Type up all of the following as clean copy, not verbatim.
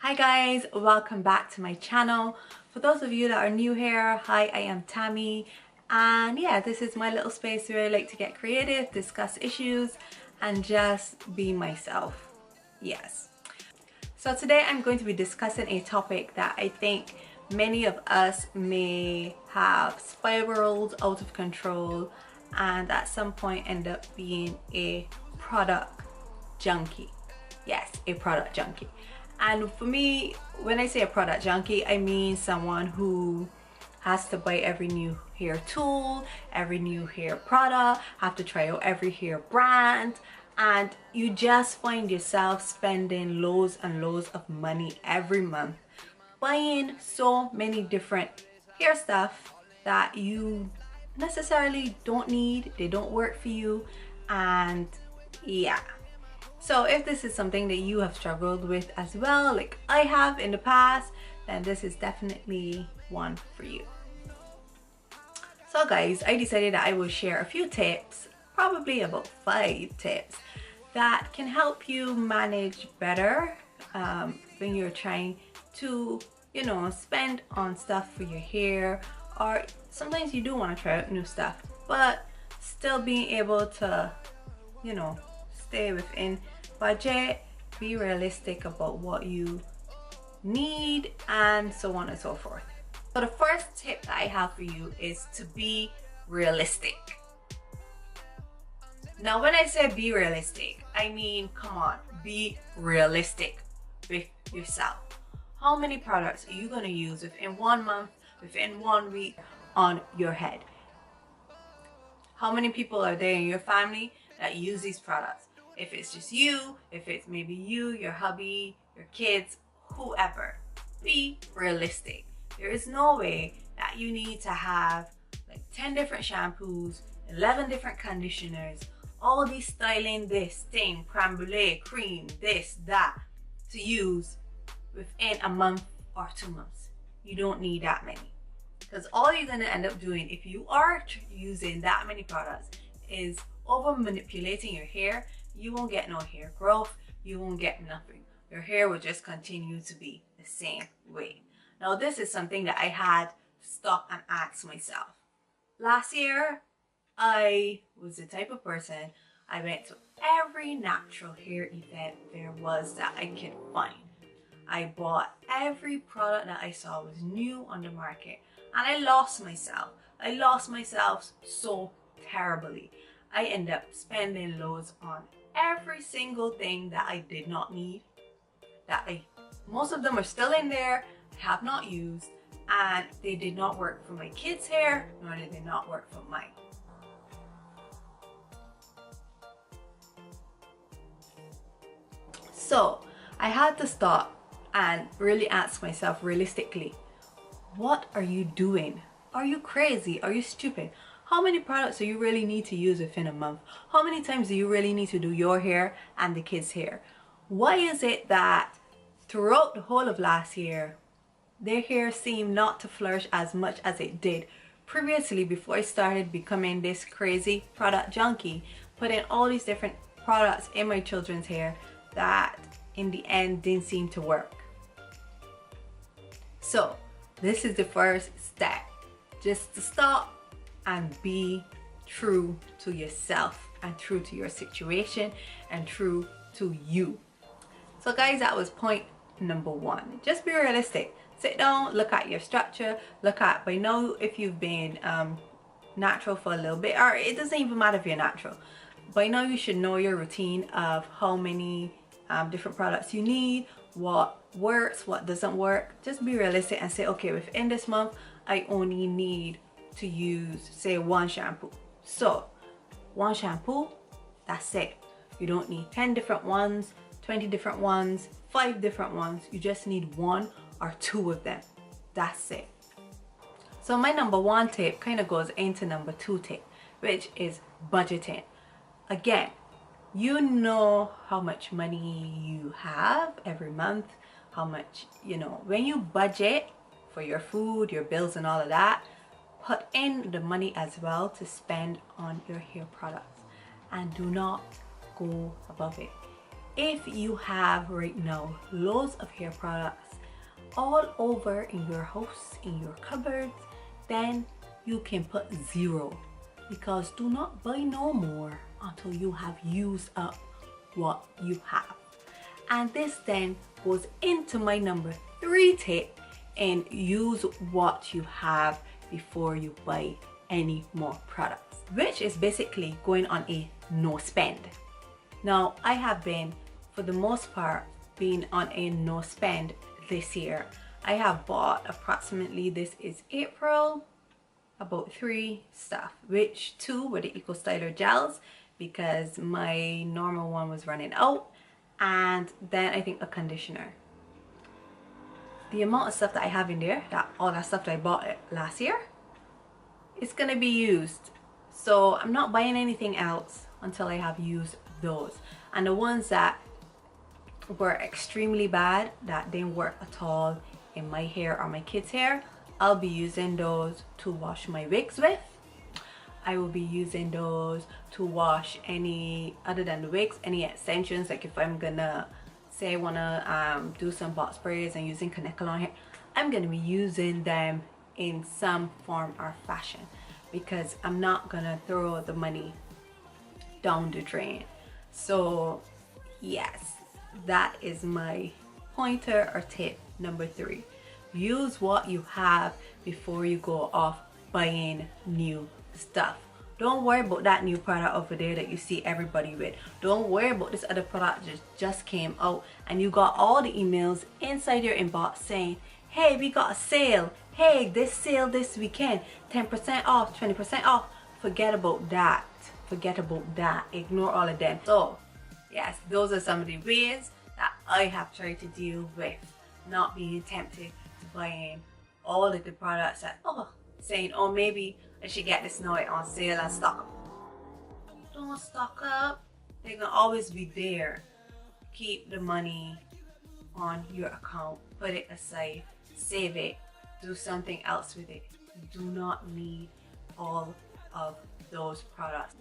Hi guys, welcome back to my channel. For those of you that are new here, hi, I am Tammy, and yeah, this is my little space where I like to get creative, discuss issues, and just be myself. Yes. So today I'm going to be discussing a topic that I think many of us may have spiraled out of control and at some point end up being a product junkie. Yes, a product junkie. And for me, when I say a product junkie, I mean someone who has to buy every new hair tool, every new hair product, have to try out every hair brand, and you just find yourself spending loads and loads of money every month buying so many different hair stuff that you necessarily don't need, they don't work for you, and yeah. So if this is something that you have struggled with as well, like I have in the past, then this is definitely one for you. So guys, I decided that I will share a few tips, probably about 5 tips, that can help you manage better when you're trying to, you know, spend on stuff for your hair, or sometimes you do want to try out new stuff, but still being able to, you know, stay within budget, be realistic about what you need, and so on and so forth. So the first tip that I have for you is to be realistic. Now when I say be realistic, I mean, come on, be realistic with yourself. How many products are you going to use within 1 month, within 1 week on your head? How many people are there in your family that use these products? If it's just you, if it's maybe you, your hubby, your kids, whoever, be realistic. There is no way that you need to have like 10 different shampoos, 11 different conditioners, all these styling, this thing, creme brulee, cream, this, that, to use within a month or 2 months. You don't need that many. Because all you're going to end up doing if you are using that many products is over manipulating your hair. You won't get no hair growth, you won't get nothing. Your hair will just continue to be the same way. Now this is something that I had to stop and ask myself. Last year, I was the type of person, I went to every natural hair event there was that I could find. I bought every product that I saw was new on the market, and I lost myself. I lost myself so terribly. I ended up spending loads on every single thing that I did not need, most of them are still in there, I have not used, and they did not work for my kids' hair, nor did they not work for mine. So I had to stop and really ask myself realistically, what are you doing? Are you crazy? Are you stupid? How many products do you really need to use within a month? How many times do you really need to do your hair and the kids' hair? Why is it that throughout the whole of last year, their hair seemed not to flourish as much as it did previously before I started becoming this crazy product junkie, putting all these different products in my children's hair that in the end didn't seem to work? So this is the first step, just to stop and be true to yourself and true to your situation and true to you. So guys, that was point number 1. Just be realistic. Sit down, look at your structure, look at, by now if you've been natural for a little bit, or it doesn't even matter if you're natural, by now you should know your routine of how many different products you need, what works, what doesn't work. Just be realistic and say, okay, within this month I only need to use, say, 1 shampoo. So 1 shampoo, that's it. You don't need 10 different ones, 20 different ones, 5 different ones. You just need 1 or 2 of them. That's it. So my number 1 tip kind of goes into number 2 tip, which is budgeting. Again, you know how much money you have every month, how much, you know, when you budget for your food, your bills and all of that, put in the money as well to spend on your hair products, and do not go above it. if you have right now loads of hair products all over in your house, in your cupboards, then you can put 0, because do not buy no more until you have used up what you have. And this then goes into my number 3 tip, and use what you have before you buy any more products, which is basically going on a no spend. Now I have been, for the most part, being on a no spend this year. I have bought approximately, this is April, about 3 stuff, which 2 were the Eco Styler gels because my normal one was running out, and then I think a conditioner. The amount of stuff that I have in there, all that stuff that I bought last year, it's gonna be used. So I'm not buying anything else until I have used those. And the ones that were extremely bad, that didn't work at all in my hair or my kids' hair, I'll be using those to wash my wigs with. I will be using those to wash any, other than the wigs, any extensions. Like if I'm gonna say I wanna do some box sprays and using Kanekalon hair, I'm gonna be using them in some form or fashion, because I'm not gonna throw the money down the drain. So yes, that is my pointer or tip number 3. Use what you have before you go off buying new stuff. Don't worry about that new product over there that you see everybody with. Don't worry about this other product that just came out and you got all the emails inside your inbox saying, hey, we got a sale, hey, this sale this weekend, 10% off, 20% off. Forget about that. Forget about that. Ignore all of them. So yes, those are some of the ways that I have tried to deal with not being tempted to buying all of the products that, saying, oh, maybe I should get this now on sale and stock up. Don't stock up. They're gonna always be there. Keep the money on your account. Put it aside. Save it. Do something else with it. You do not need all of those products.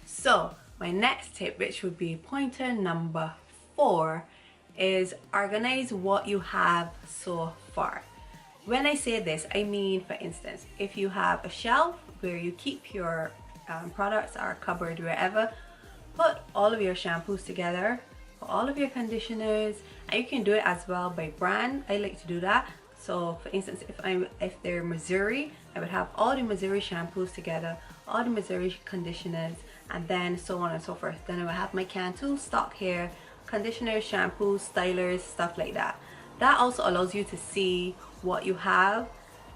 So my next tip, which would be pointer number 4, is organize what you have so far. When I say this, I mean, for instance, if you have a shelf where you keep your products, or cupboard, wherever, put all of your shampoos together, put all of your conditioners, and you can do it as well by brand. I like to do that. So for instance, if they're Missouri, I would have all the Missouri shampoos together, all the Missouri conditioners, and then so on and so forth. Then I will have my Cantu stock here, conditioners, shampoos, stylers, stuff like that. That also allows you to see what you have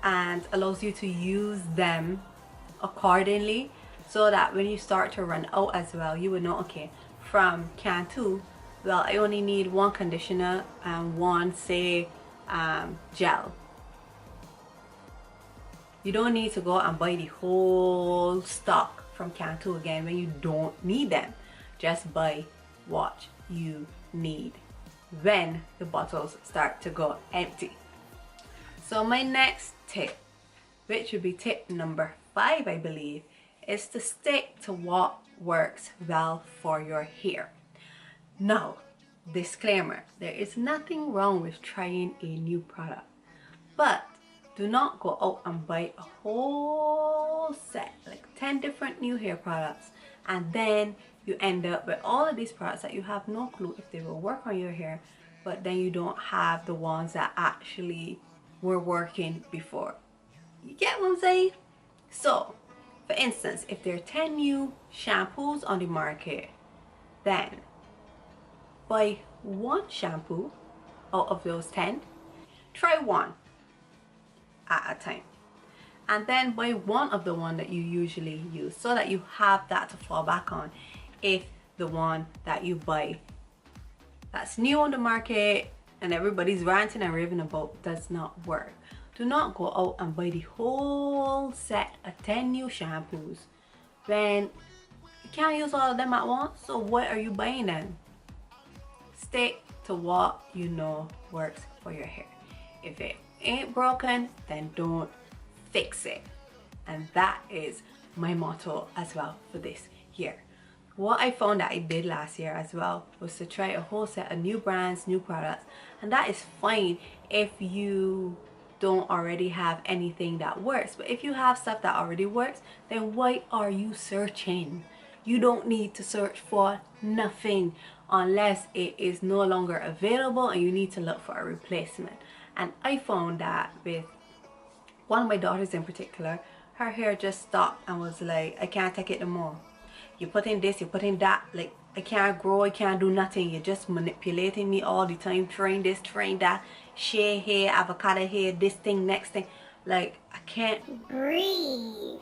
and allows you to use them accordingly, so that when you start to run out as well, you would know, okay, from Cantu, well, I only need 1 conditioner and 1, say, gel. You don't need to go and buy the whole stock from Cantu again when you don't need them. Just buy what you need when the bottles start to go empty. So my next tip, which would be tip number 5, I believe, is to stick to what works well for your hair. Now, disclaimer, there is nothing wrong with trying a new product, but do not go out and buy a whole set, like 10 different new hair products, and then you end up with all of these products that you have no clue if they will work on your hair, but then you don't have the ones that actually were working before. You get what I'm saying? So, for instance, if there are 10 new shampoos on the market, then buy 1 shampoo out of those 10. Try 1 at a time. And then buy 1 of the one that you usually use, so that you have that to fall back on if the one that you buy that's new on the market and everybody's ranting and raving about does not work. Do not go out and buy the whole set of 10 new shampoos when you can't use all of them at once. So what are you buying then? Stick to what you know works for your hair. If it ain't broken, then don't fix it. And that is my motto as well for this year. what I found that I did last year as well was to try a whole set of new brands, new products, and that is fine if you don't already have anything that works. But if you have stuff that already works, then why are you searching? You don't need to search for nothing unless it is no longer available and you need to look for a replacement. And I found that with one of my daughters in particular, her hair just stopped and was like, I can't take it no more. You put in this, you put in that, like I can't grow, I can't do nothing. You're just manipulating me all the time, trying this, trying that, shea hair, avocado hair, this thing, next thing. Like, I can't breathe.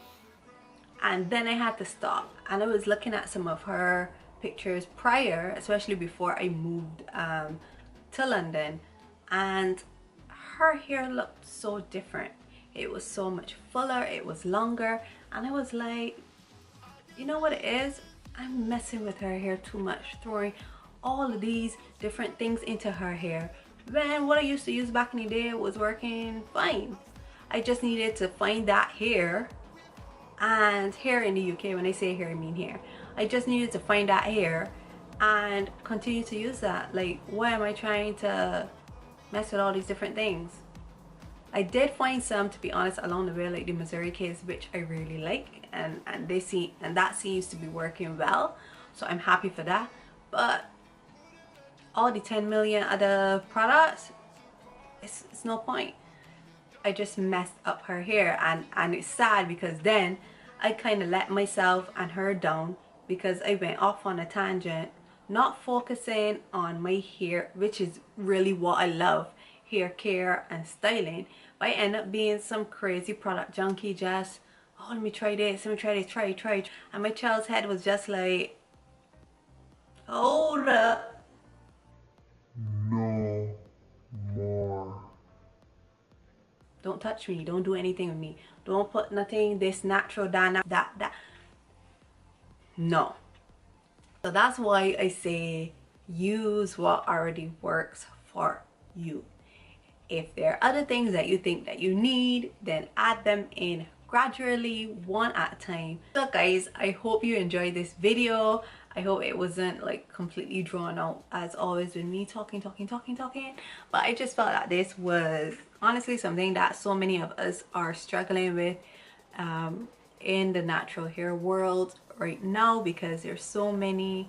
And then I had to stop, and I was looking at some of her pictures prior, especially before I moved to London, and her hair looked so different. It was so much fuller, it was longer, and I was like, you know what it is? I'm messing with her hair too much, throwing all of these different things into her hair. When what I used to use back in the day was working fine. I just needed to find that hair, and hair in the UK, when I say hair I mean hair. I just needed to find that hair and continue to use that. Like, why am I trying to mess with all these different things? I did find some, to be honest, along the way, like the Missouri case, which I really like, and that seems to be working well, so I'm happy for that. But all the 10 million other products, it's no point. I just messed up her hair, and it's sad because then I kind of let myself and her down because I went off on a tangent, not focusing on my hair, which is really what I love, hair care and styling. But I end up being some crazy product junkie, just, oh, let me try this, let me try this, try. And my child's head was just like, hold up. No more. Don't touch me, don't do anything with me. Don't put nothing, this natural, that. No. So that's why I say use what already works for you. If there are other things that you think that you need, then add them in gradually, one at a time. So guys, I hope you enjoyed this video. I hope it wasn't like completely drawn out as always with me talking. But I just felt that this was honestly something that so many of us are struggling with in the natural hair world right now, because there's so many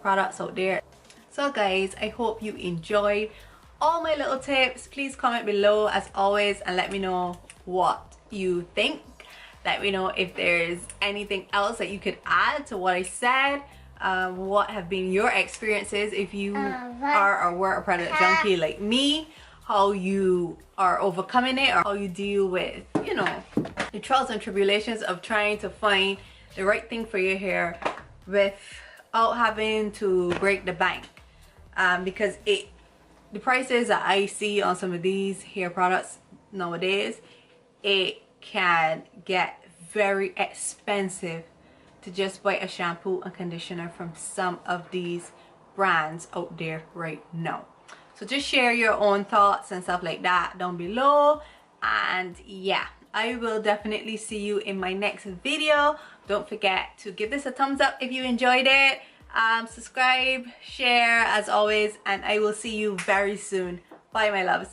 products out there. So guys, I hope you enjoyed all my little tips. Please comment below as always and let me know what you think. Let me know if there's anything else that you could add to what I said. What have been your experiences if you are or were a product junkie like me, how you are overcoming it, or how you deal with, you know, the trials and tribulations of trying to find the right thing for your hair without having to break the bank, because the prices that I see on some of these hair products nowadays, it can get very expensive to just buy a shampoo and conditioner from some of these brands out there right now. So just share your own thoughts and stuff like that down below, and yeah, I will definitely see you in my next video. Don't forget to give this a thumbs up if you enjoyed it. Subscribe, share as always, and I will see you very soon. Bye my loves.